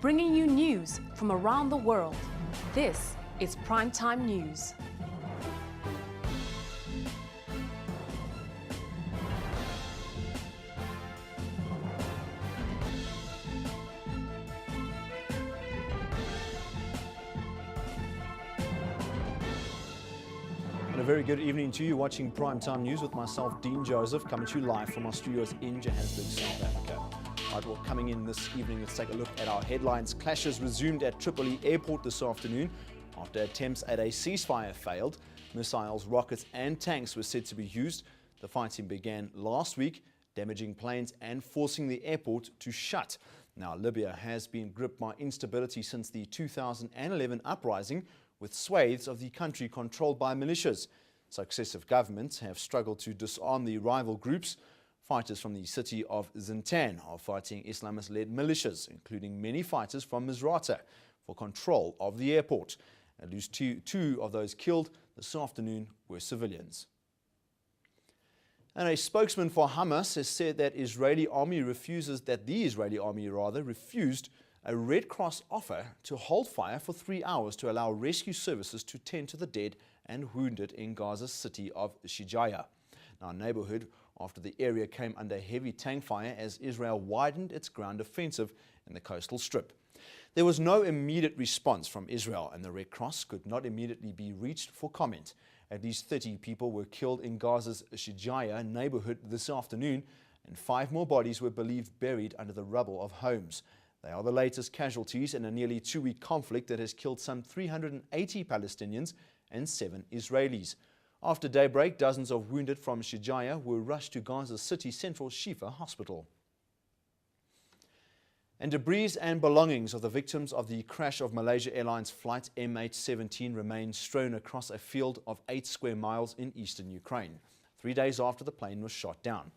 bringing you news from around the world. This is Primetime News. A very good evening to you watching Primetime News with myself, Dean Joseph, coming to you live from our studios in Johannesburg, South Africa. Right, well, coming in this evening, let's take a look at our headlines. Clashes resumed at Tripoli Airport this afternoon after attempts at a ceasefire failed. Missiles, rockets and tanks were said to be used. The fighting began last week, damaging planes and forcing the airport to shut. Now, Libya has been gripped by instability since the 2011 uprising, with swathes of the country controlled by militias. Successive governments have struggled to disarm the rival groups. Fighters from the city of Zintan are fighting Islamist-led militias, including many fighters from Misrata, for control of the airport. At least two of those killed this afternoon were civilians. And a spokesman for Hamas has said that the Israeli army refused a Red Cross offer to hold fire for 3 hours to allow rescue services to tend to the dead and wounded in Gaza's city of Shijaya. Now, a neighborhood after the area came under heavy tank fire as Israel widened its ground offensive in the coastal strip. There was no immediate response from Israel, and the Red Cross could not immediately be reached for comment. At least 30 people were killed in Gaza's Shijaya neighborhood this afternoon, and 5 more bodies were believed buried under the rubble of homes. They are the latest casualties in a nearly 2-week conflict that has killed some 380 Palestinians and 7 Israelis. After daybreak, dozens of wounded from Shijaya were rushed to Gaza's city central Shifa hospital. And debris and belongings of the victims of the crash of Malaysia Airlines flight MH17 remain strewn across a field of 8 square miles in eastern Ukraine, 3 days after the plane was shot down.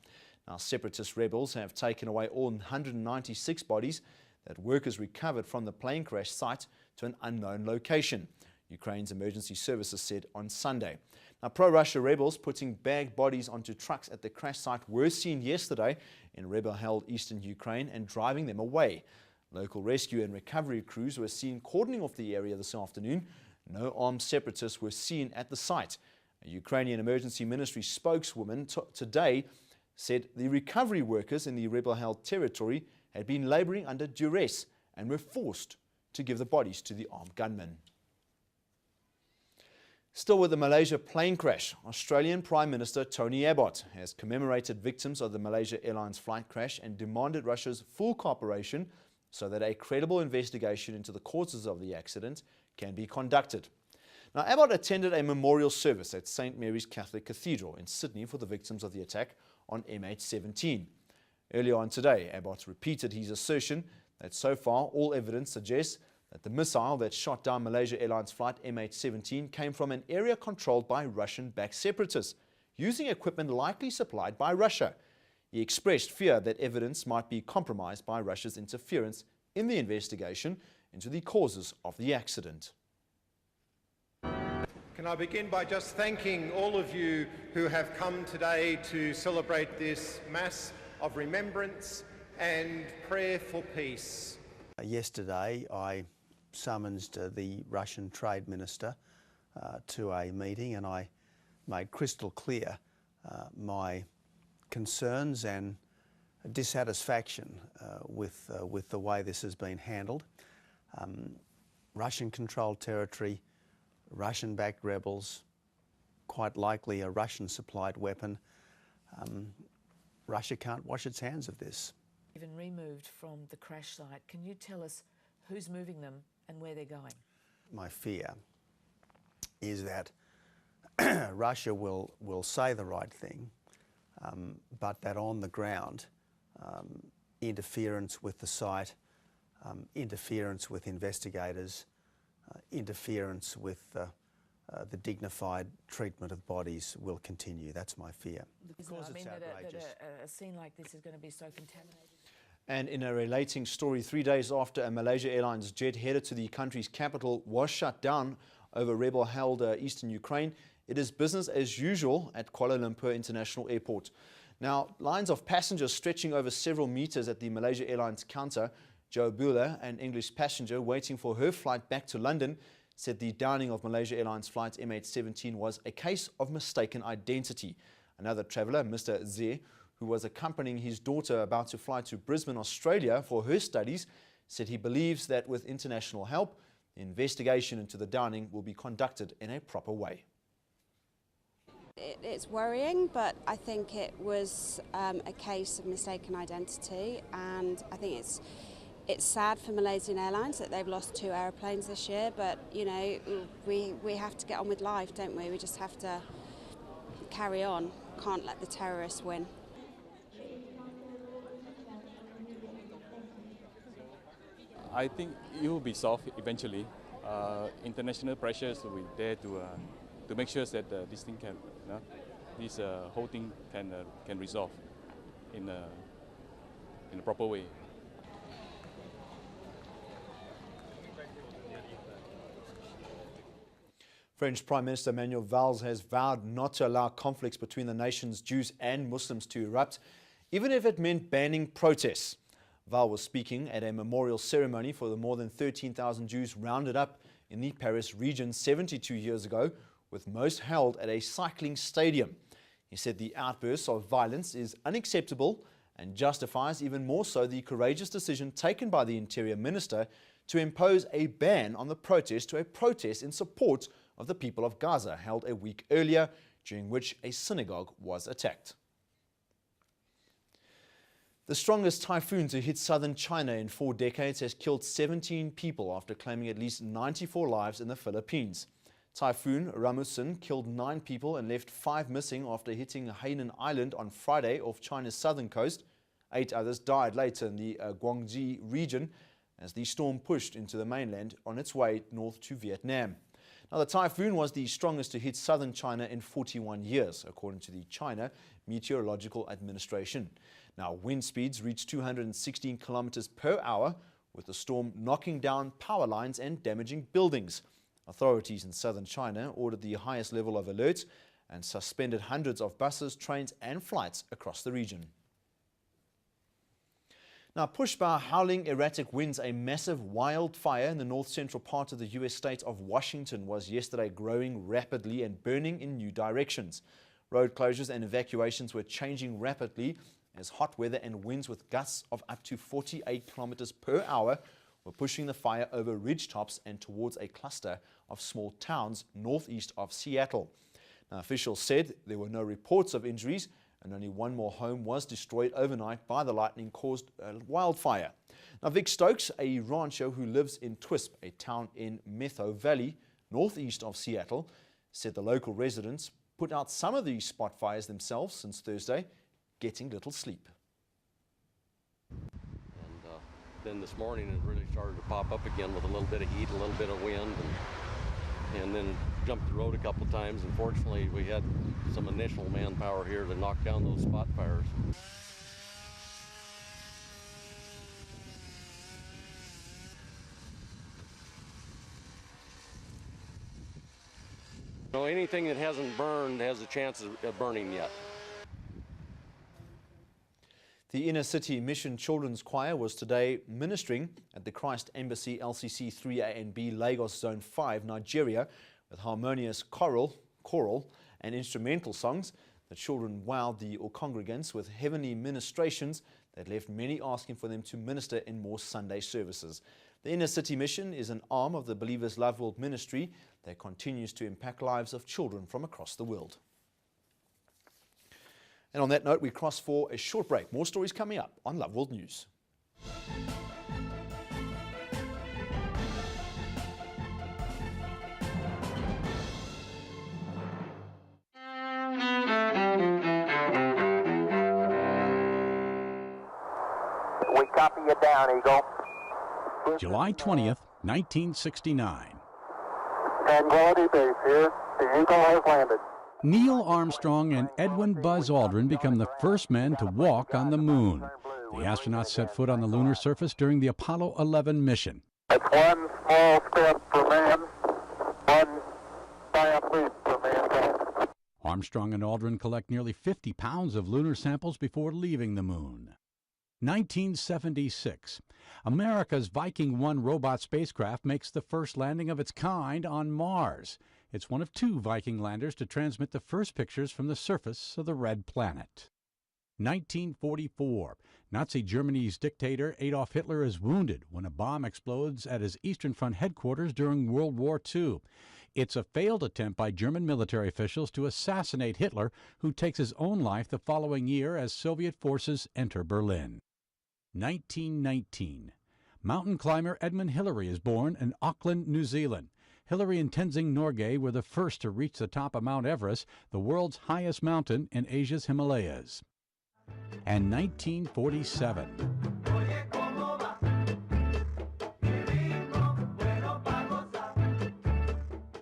Now, separatist rebels have taken away all 196 bodies that workers recovered from the plane crash site to an unknown location, Ukraine's emergency services said on Sunday. Now, pro-Russia rebels putting bagged bodies onto trucks at the crash site were seen yesterday in rebel-held eastern Ukraine and driving them away. Local rescue and recovery crews were seen cordoning off the area this afternoon. No armed separatists were seen at the site. A Ukrainian emergency ministry spokeswoman today said the recovery workers in the rebel-held territory had been labouring under duress and were forced to give the bodies to the armed gunmen. Still with the Malaysia plane crash, Australian Prime Minister Tony Abbott has commemorated victims of the Malaysia Airlines flight crash and demanded Russia's full cooperation so that a credible investigation into the causes of the accident can be conducted. Now, Abbott attended a memorial service at St. Mary's Catholic Cathedral in Sydney for the victims of the attack on MH17. Earlier on today, Abbott repeated his assertion that so far all evidence suggests that the missile that shot down Malaysia Airlines flight MH17 came from an area controlled by Russian-backed separatists, using equipment likely supplied by Russia. He expressed fear that evidence might be compromised by Russia's interference in the investigation into the causes of the accident. Can I begin by just thanking all of you who have come today to celebrate this Mass of remembrance and prayer for peace. Yesterday I summoned the Russian Trade Minister to a meeting, and I made crystal clear my concerns and dissatisfaction with the way this has been handled. Russian-controlled territory, Russian-backed rebels, quite likely a Russian-supplied weapon. Russia can't wash its hands of this. Even removed from the crash site, can you tell us who's moving them and where they're going? My fear is that Russia will say the right thing, but that on the ground, interference with the site, interference with investigators, interference with the dignified treatment of bodies will continue. That's my fear. Because it's outrageous. A scene like this is going to be so contaminated. And in a relating story, 3 days after a Malaysia Airlines jet headed to the country's capital was shut down over rebel-held eastern Ukraine, it is business as usual at Kuala Lumpur International Airport. Now, lines of passengers stretching over several meters at the Malaysia Airlines counter Jo Bula, an English passenger waiting for her flight back to London, said the downing of Malaysia Airlines flight MH17 was a case of mistaken identity. Another traveller, Mr. Ze, who was accompanying his daughter about to fly to Brisbane, Australia for her studies, said he believes that with international help, the investigation into the downing will be conducted in a proper way. It's worrying, but I think it was a case of mistaken identity, and I think it's sad for Malaysian Airlines that they've lost 2 aeroplanes this year, but you know, we have to get on with life, don't we? We just have to carry on, can't let the terrorists win. I think it will be solved eventually. International pressures will be there to make sure that this thing can, this whole thing can resolve in a proper way. French Prime Minister Manuel Valls has vowed not to allow conflicts between the nation's Jews and Muslims to erupt, even if it meant banning protests. Valls was speaking at a memorial ceremony for the more than 13,000 Jews rounded up in the Paris region 72 years ago, with most held at a cycling stadium. He said the outburst of violence is unacceptable and justifies even more so the courageous decision taken by the Interior Minister to impose a ban on the protest to a protest in support of the people of Gaza held a week earlier, during which a synagogue was attacked. The strongest typhoon to hit southern China in 4 decades has killed 17 people after claiming at least 94 lives in the Philippines. Typhoon Ramusin killed 9 people and left 5 missing after hitting Hainan Island on Friday off China's southern coast. 8 others died later in the Guangxi region as the storm pushed into the mainland on its way north to Vietnam. Now, the typhoon was the strongest to hit southern China in 41 years, according to the China Meteorological Administration. Now, wind speeds reached 216 kilometers per hour, with the storm knocking down power lines and damaging buildings. Authorities in southern China ordered the highest level of alert and suspended hundreds of buses, trains and flights across the region. Now, pushed by howling erratic winds, a massive wildfire in the north-central part of the U.S. state of Washington was yesterday growing rapidly and burning in new directions. Road closures and evacuations were changing rapidly as hot weather and winds with gusts of up to 48 kilometers per hour were pushing the fire over ridgetops and towards a cluster of small towns northeast of Seattle. Now, officials said there were no reports of injuries, and only 1 more home was destroyed overnight by the lightning-caused wildfire. Now, Vic Stokes, a rancher who lives in Twisp, a town in Metho Valley, northeast of Seattle, said the local residents put out some of these spot fires themselves since Thursday, getting little sleep. And then this morning it really started to pop up again with a little bit of heat, a little bit of wind, and then jumped the road a couple times. And fortunately, we had some initial manpower here to knock down those spot fires. So anything that hasn't burned has a chance of burning yet. The Inner City Mission Children's Choir was today ministering at the Christ Embassy LCC 3A and B Lagos Zone 5, Nigeria, with harmonious choral and instrumental songs. The children wowed the congregants with heavenly ministrations that left many asking for them to minister in more Sunday services. The Inner City Mission is an arm of the Believers Love World ministry that continues to impact lives of children from across the world. And on that note, we cross for a short break. More stories coming up on Love World News. We copy you down, Eagle. July 20th, 1969. Tranquility Base here. The Eagle has landed. Neil Armstrong and Edwin Buzz Aldrin become the first men to walk on the moon. The astronauts set foot on the lunar surface during the Apollo 11 mission. It's one small step for man, one giant leap for mankind. Armstrong and Aldrin collect nearly 50 pounds of lunar samples before leaving the moon. 1976. America's Viking 1 robot spacecraft makes the first landing of its kind on Mars. It's one of 2 Viking landers to transmit the first pictures from the surface of the red planet. 1944. Nazi Germany's dictator Adolf Hitler is wounded when a bomb explodes at his Eastern Front headquarters during World War II. It's a failed attempt by German military officials to assassinate Hitler, who takes his own life the following year as Soviet forces enter Berlin. 1919. Mountain climber Edmund Hillary is born in Auckland, New Zealand. Hillary and Tenzing Norgay were the first to reach the top of Mount Everest, the world's highest mountain in Asia's Himalayas. And 1947.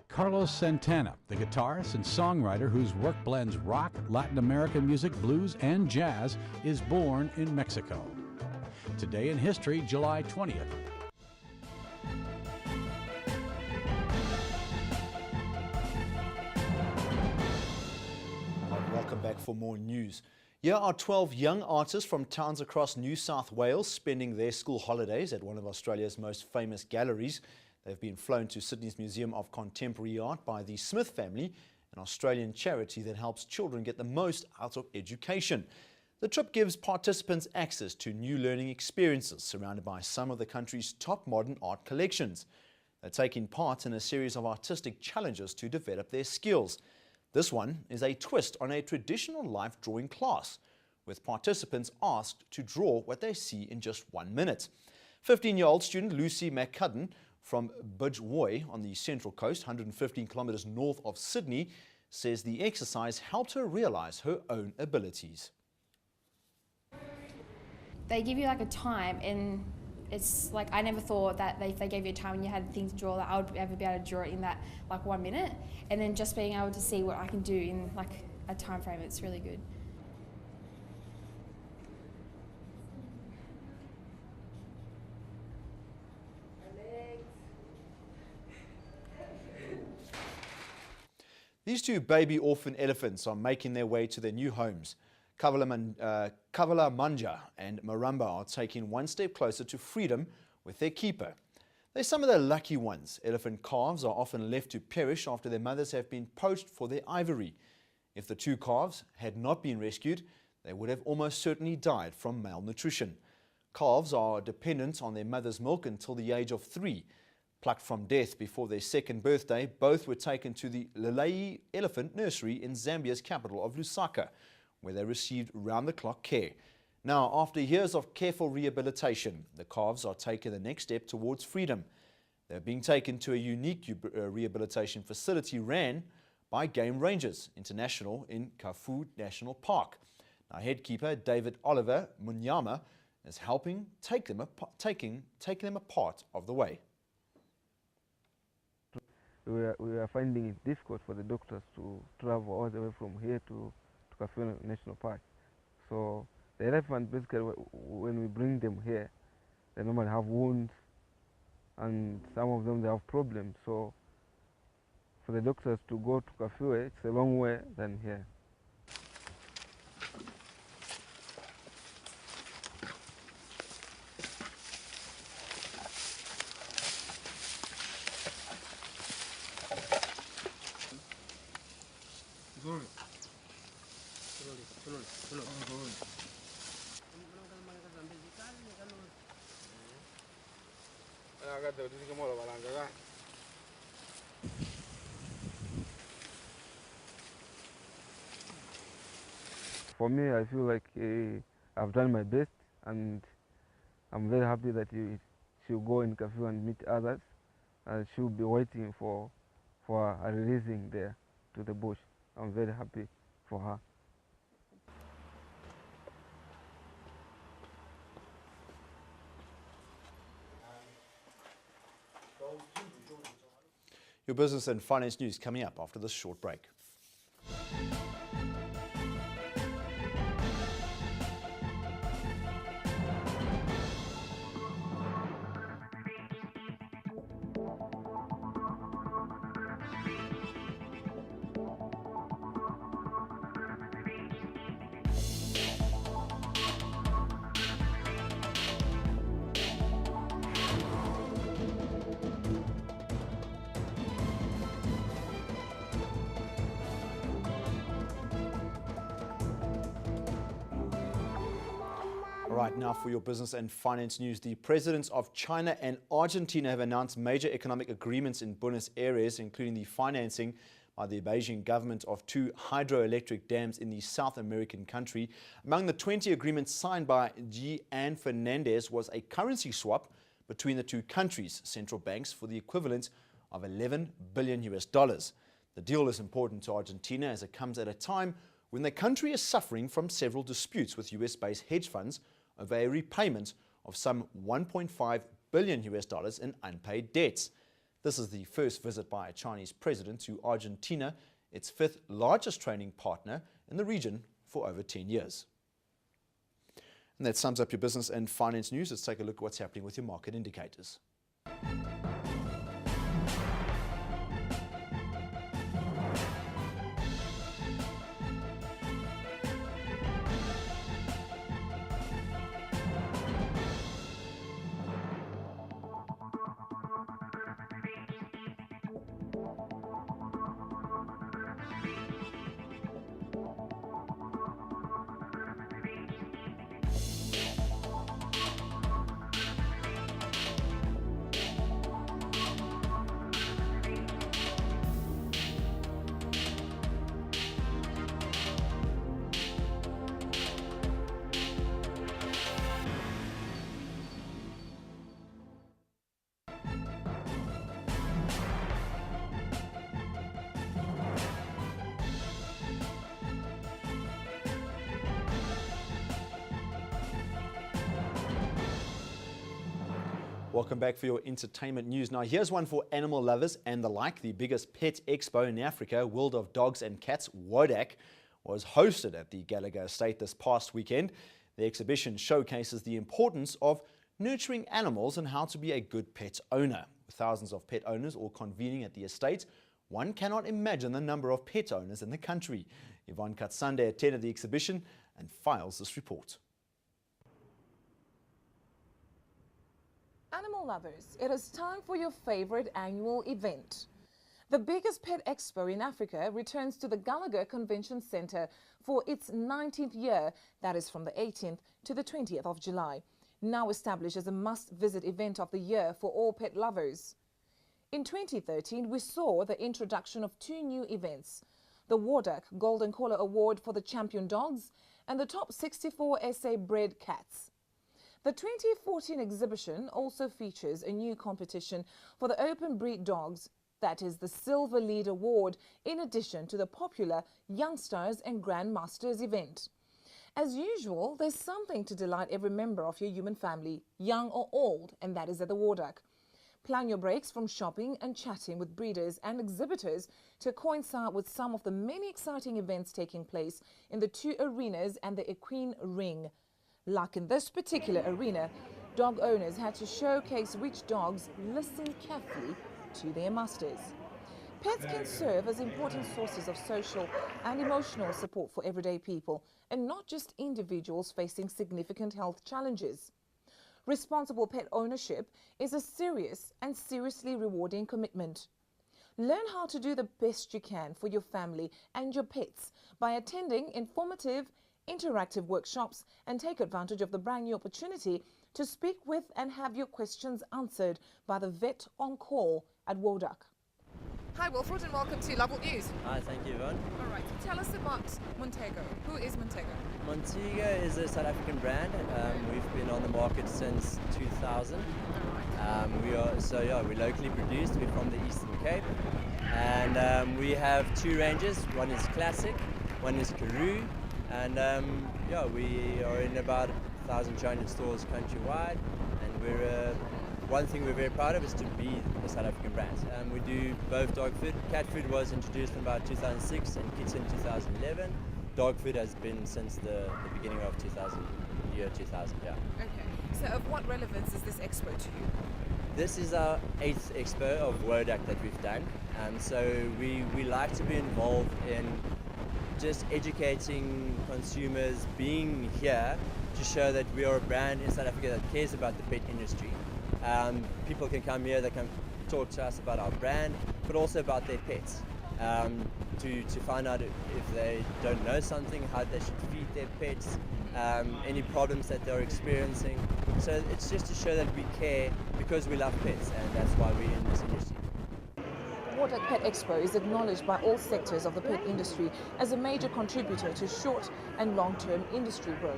Carlos Santana, the guitarist and songwriter whose work blends rock, Latin American music, blues, and jazz, is born in Mexico. Today in history, July 20th. Welcome back for more news. Here are 12 young artists from towns across New South Wales spending their school holidays at one of Australia's most famous galleries. They've been flown to Sydney's Museum of Contemporary Art by the Smith family, an Australian charity that helps children get the most out of education. The trip gives participants access to new learning experiences surrounded by some of the country's top modern art collections. They're taking part in a series of artistic challenges to develop their skills. This one is a twist on a traditional life drawing class, with participants asked to draw what they see in just 1 minute. 15-year-old student Lucy McCudden from Budgewoi on the Central Coast, 115 kilometers north of Sydney, says the exercise helped her realize her own abilities. They give you like a time, and it's like I never thought that if they gave you a time and you had things to draw, that I would ever be able to draw it in that like 1 minute. And then just being able to see what I can do in like a time frame, it's really good. These 2 baby orphan elephants are making their way to their new homes. Kavala Manja and Maramba are taking one step closer to freedom with their keeper. They're some of the lucky ones. Elephant calves are often left to perish after their mothers have been poached for their ivory. If the 2 calves had not been rescued, they would have almost certainly died from malnutrition. Calves are dependent on their mother's milk until the age of 3. Plucked from death before their 2nd birthday, both were taken to the Lelei Elephant Nursery in Zambia's capital of Lusaka, where they received round-the-clock care. Now, after years of careful rehabilitation, the calves are taking the next step towards freedom. They're being taken to a unique rehabilitation facility ran by Game Rangers International in Kafue National Park. Now, headkeeper David Oliver Munyama is helping taking them a part of the way. We are finding it difficult for the doctors to travel all the way from here to Kafue National Park. So the elephant, basically, when we bring them here, they normally have wounds, and some of them they have problems. So for the doctors to go to Kafue, it's a long way than here. For me, I feel like I've done my best, and I'm very happy that she'll go in Kafue and meet others, and she'll be waiting for a releasing there to the bush. I'm very happy for her. Your business and finance news coming up after this short break. All right, now for your business and finance news. The presidents of China and Argentina have announced major economic agreements in Buenos Aires, including the financing by the Beijing government of 2 hydroelectric dams in the South American country. Among the 20 agreements signed by Xi and Fernandez was a currency swap between the two countries' central banks for the equivalent of $11 billion. The deal is important to Argentina as it comes at a time when the country is suffering from several disputes with US-based hedge funds over a repayment of some $1.5 billion in unpaid debts. This is the first visit by a Chinese president to Argentina, its 5th largest trading partner in the region for over 10 years. And that sums up your business and finance news. Let's take a look at what's happening with your market indicators. Welcome back for your entertainment news. Now here's one for animal lovers and the like. The biggest pet expo in Africa, World of Dogs and Cats, WODAC, was hosted at the Gallagher Estate this past weekend. The exhibition showcases the importance of nurturing animals and how to be a good pet owner. With thousands of pet owners all convening at the estate, one cannot imagine the number of pet owners in the country. Yvonne Katsande attended the exhibition and files this report. Animal lovers, it is time for your favorite annual event. The biggest pet expo in Africa returns to the Gallagher Convention Center for its 19th year, that is from the 18th to the 20th of July, now established as a must-visit event of the year for all pet lovers. In 2013, we saw the introduction of 2 new events, the WODAC Golden Collar Award for the champion dogs and the top 64 SA bred cats. The 2014 exhibition also features a new competition for the open breed dogs, that is the Silver Lead Award, in addition to the popular Youngsters and Grandmasters event. As usual, there's something to delight every member of your human family, young or old, and that is at the WODAC. Plan your breaks from shopping and chatting with breeders and exhibitors to coincide with some of the many exciting events taking place in the 2 arenas and the Equine Ring. Like in this particular arena, dog owners had to showcase which dogs listen carefully to their masters. Pets can serve as important sources of social and emotional support for everyday people, and not just individuals facing significant health challenges. Responsible pet ownership is a serious and seriously rewarding commitment. Learn how to do the best you can for your family and your pets by attending informative, interactive workshops and take advantage of the brand new opportunity to speak with and have your questions answered by the vet on call at WODAC. Hi Wilfred and welcome to Loveworld News. Hi, thank you Yvonne. Alright, tell us about Montego. Who is Montego? Montego is a South African brand. We've been on the market since 2000. We're locally produced. We're from the Eastern Cape. And we have 2 ranges. One is Classic, one is Karoo. And we are in about 1,000 Chinese stores countrywide, and one thing we're very proud of is to be a South African brand. We do both dog food. Cat food was introduced in about 2006 and kids in 2011. Dog food has been since the beginning of 2000, yeah. Okay, so of what relevance is this expo to you? This is our 8th expo of WODAC that we've done. So we like to be involved in just educating consumers, being here to show that we are a brand in South Africa that cares about the pet industry. People can come here, they can talk to us about our brand, but also about their pets, to find out if they don't know something, how they should feed their pets, any problems that they're experiencing. So it's just to show that we care because we love pets, and that's why we're in this industry. Water Pet Expo is acknowledged by all sectors of the pet industry as a major contributor to short and long-term industry growth.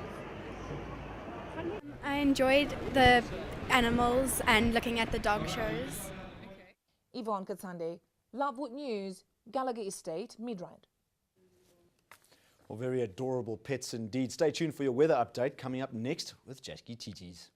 I enjoyed the animals and looking at the dog shows. Yvonne Katsande, Loveworld News, Gallagher Estate, Midrand. Well, very adorable pets indeed. Stay tuned for your weather update coming up next with Jackie Titis.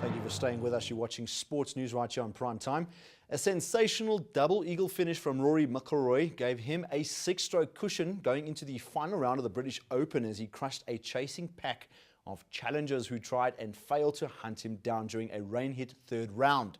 Thank you for staying with us. You're watching Sports News right here on Prime Time. A sensational double eagle finish from Rory McIlroy gave him a 6-stroke cushion going into the final round of the British Open as he crushed a chasing pack of challengers who tried and failed to hunt him down during a rain-hit third round.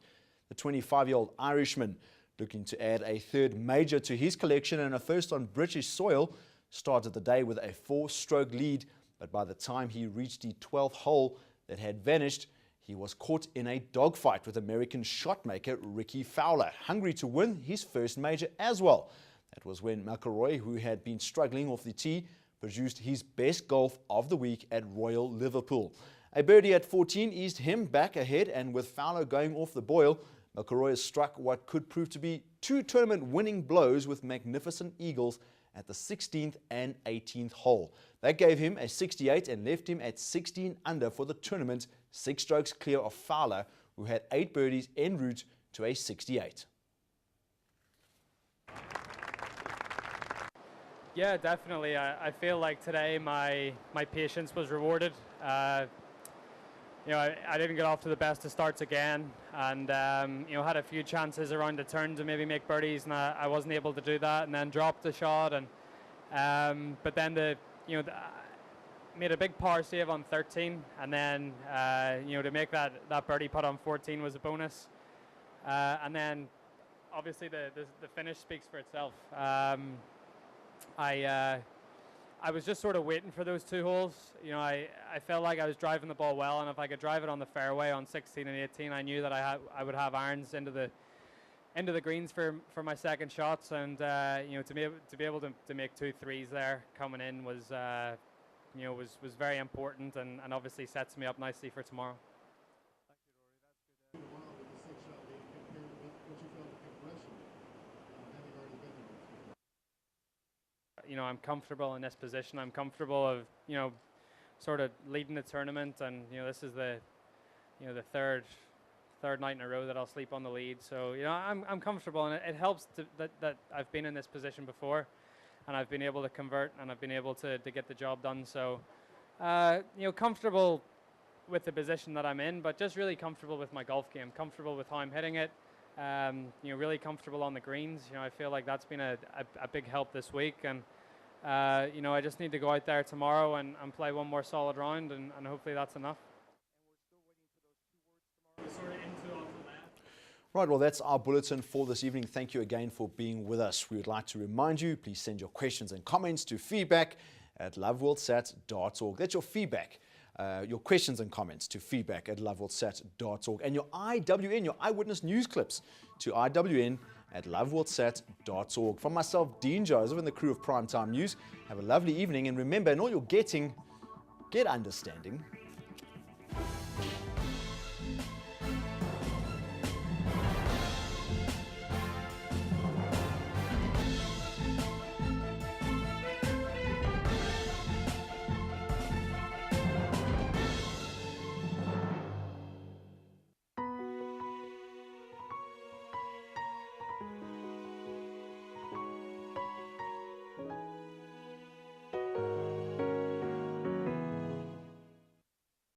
The 25-year-old Irishman, looking to add a third major to his collection and a first on British soil, started the day with a 4-stroke lead, but by the time he reached the 12th hole that had vanished, he was caught in a dogfight with American shotmaker Ricky Fowler, hungry to win his first major as well. That was when McIlroy, who had been struggling off the tee, produced his best golf of the week at Royal Liverpool. A birdie at 14 eased him back ahead, and with Fowler going off the boil, McIlroy has struck what could prove to be 2 tournament-winning blows with magnificent eagles at the 16th and 18th hole. That gave him a 68 and left him at 16 under for the tournament, 6 strokes clear of Fowler, who had 8 birdies en route to a 68. Yeah, definitely. I feel like today my patience was rewarded. I didn't get off to the best of starts again, and had a few chances around the turn to maybe make birdies, and I wasn't able to do that, and then dropped the shot, and but then made a big par save on 13, and then to make that birdie putt on 14 was a bonus, and then obviously the finish speaks for itself. I was just sort of waiting for those 2 holes. I felt like I was driving the ball well, and if I could drive it on the fairway on 16 and 18, I knew that I would have irons into the greens for my second shots, and to be able to make 2 threes there coming in was very important, and obviously sets me up nicely for tomorrow. I'm comfortable in this position. I'm comfortable of sort of leading the tournament, and this is the third night in a row that I'll sleep on the lead. So I'm comfortable, and it helps that I've been in this position before, and I've been able to convert, and I've been able to get the job done. So comfortable with the position that I'm in, but just really comfortable with my golf game, comfortable with how I'm hitting it. You know, really comfortable on the greens. You know, I feel like that's been a big help this week, and you know, I just need to go out there tomorrow and play one more solid round, and hopefully that's enough. Right, well, that's our bulletin for this evening. Thank you again for being with us. We would like to remind you, please send your questions and comments to feedback@loveworldsat.org. That's your feedback, your questions and comments to feedback@loveworldsat.org. And your IWN, your eyewitness news clips to IWN@loveworldsat.org. From myself, Dean Joseph, and the crew of Primetime News, have a lovely evening. And remember, in all you're getting, get understanding.